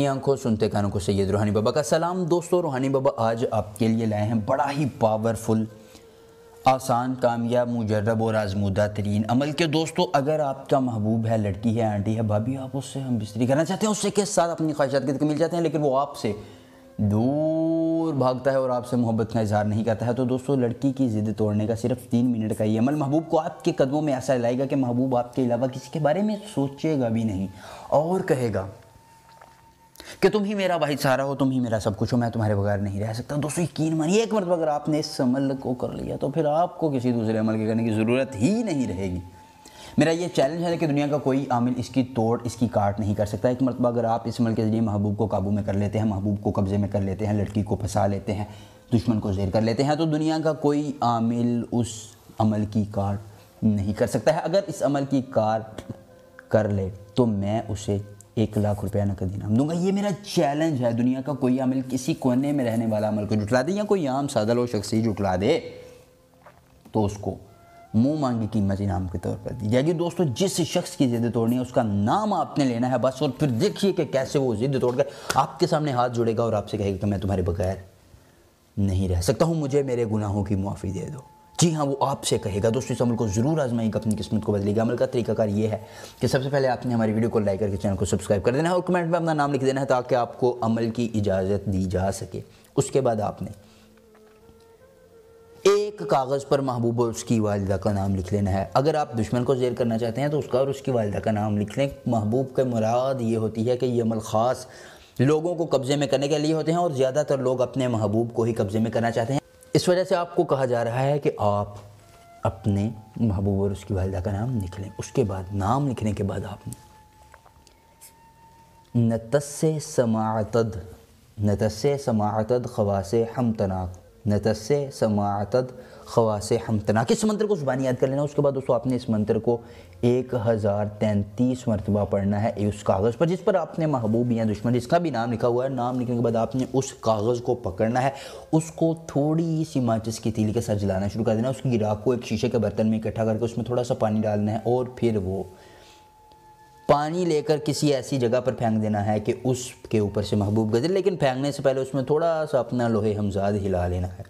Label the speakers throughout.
Speaker 1: دیکھتی آنکھوں سنتے کانوں کو سید روحانی بابا کا سلام۔ دوستو، روحانی بابا آج آپ کے لیے لائے ہیں بڑا ہی پاورفل، آسان، کامیاب، مجرب اور آزمودہ ترین عمل کے۔ دوستو، اگر آپ کا محبوب ہے، لڑکی ہے، آنٹی ہے، بھابھی، آپ اس سے ہم بستری کرنا چاہتے ہیں، اس سے کے ساتھ اپنی خواہشات کی تکمیل چاہتے ہیں، لیکن وہ آپ سے دور بھاگتا ہے اور آپ سے محبت کا اظہار نہیں کرتا ہے، تو دوستو لڑکی کی ضد توڑنے کا صرف 3 منٹ کا یہ عمل محبوب کو آپ کے قدموں میں ایسا لائے گا کہ محبوب آپ کے علاوہ کسی کے بارے میں سوچے گا بھی نہیں اور کہے گا کہ تم ہی میرا واحد سہارا ہو، تم ہی میرا سب کچھ ہو، میں تمہارے بغیر نہیں رہ سکتا۔ دوستو یقین مانیے، ایک مرتبہ اگر آپ نے اس عمل کو کر لیا تو پھر آپ کو کسی دوسرے عمل کے کرنے کی ضرورت ہی نہیں رہے گی۔ میرا یہ چیلنج ہے کہ دنیا کا کوئی عامل اس کی توڑ، اس کی کاٹ نہیں کر سکتا۔ ایک مرتبہ اگر آپ اس عمل کے ذریعے محبوب کو قابو میں کر لیتے ہیں، محبوب کو قبضے میں کر لیتے ہیں، لڑکی کو پھنسا لیتے ہیں، دشمن کو زیر کر لیتے ہیں، تو دنیا کا کوئی عامل اس عمل کی کاٹ نہیں کر سکتا ہے۔ اگر اس عمل کی کاٹ کر لے تو میں اسے 1,00,000 روپیہ نقد انعام دوں گا۔ یہ میرا چیلنج ہے۔ دنیا کا کوئی عمل کسی کونے میں رہنے والا عمل کو جھٹلا دے یا کوئی عام سادہ لو شخص ہی جھٹلا دے تو اس کو منہ مانگی قیمت انعام کے طور پر دی جائے گی۔ دوستو جس شخص کی ضد توڑنی ہے اس کا نام آپ نے لینا ہے بس، اور پھر دیکھیے کہ کیسے وہ ضد توڑ کر آپ کے سامنے ہاتھ جوڑے گا اور آپ سے کہے گا کہ میں تمہارے بغیر نہیں رہ سکتا ہوں، مجھے میرے گناہوں کی معافی دے دو۔ جی ہاں، وہ آپ سے کہے گا۔ دوستو اس عمل کو ضرور آزمائیں گا، اپنی قسمت کو بدلے گا۔ عمل کا طریقہ کار یہ ہے کہ سب سے پہلے آپ نے ہماری ویڈیو کو لائک کر کے چینل کو سبسکرائب کر دینا ہے اور کمنٹ میں اپنا نام لکھ دینا ہے تاکہ آپ کو عمل کی اجازت دی جا سکے۔ اس کے بعد آپ نے ایک کاغذ پر محبوب اور اس کی والدہ کا نام لکھ لینا ہے۔ اگر آپ دشمن کو زیر کرنا چاہتے ہیں تو اس کا اور اس کی والدہ کا نام لکھ لیں۔ محبوب کا مراد یہ ہوتی ہے کہ یہ عمل خاص لوگوں کو قبضے میں کرنے کے لیے ہوتے ہیں اور زیادہ تر لوگ اپنے محبوب کو ہی قبضے میں کرنا چاہتے ہیں۔ اس وجہ سے آپ کو کہا جا رہا ہے کہ آپ اپنے محبوب اور اس کی والدہ کا نام لکھ لیں۔ اس کے بعد نام لکھنے کے بعد آپ نے نتس سماعتد خواص ہمتناک، نتس سماعتد خواص ہمتناک، اس منتر کو زبانی یاد کر لینا۔ اس کے بعد دوستو آپ نے اس منتر کو 1033 مرتبہ پڑھنا ہے اس کاغذ پر جس پر آپ نے محبوب یا دشمن جس کا بھی نام لکھا ہوا ہے۔ نام لکھنے کے بعد آپ نے اس کاغذ کو پکڑنا ہے، اس کو تھوڑی سی ماچس کی تیلی کے ساتھ جلانا شروع کر دینا۔ اس کی راکھ کو ایک شیشے کے برتن میں اکٹھا کر کے اس میں تھوڑا سا پانی ڈالنا ہے اور پھر وہ پانی لے کر کسی ایسی جگہ پر پھینک دینا ہے کہ اس کے اوپر سے محبوب گزرے، لیکن پھینکنے سے پہلے اس میں تھوڑا سا اپنا لوہے ہمزاد ہلا لینا ہے۔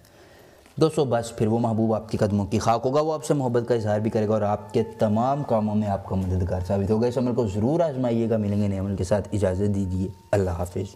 Speaker 1: دوستو بس پھر وہ محبوب آپ کے قدموں کی خاک ہوگا، وہ آپ سے محبت کا اظہار بھی کرے گا اور آپ کے تمام کاموں میں آپ کا مددگار ثابت ہوگا۔ اس عمل کو ضرور آزمائیے گا۔ ملیں گے نئے عمل کے ساتھ، اجازت دیجیے، اللہ حافظ۔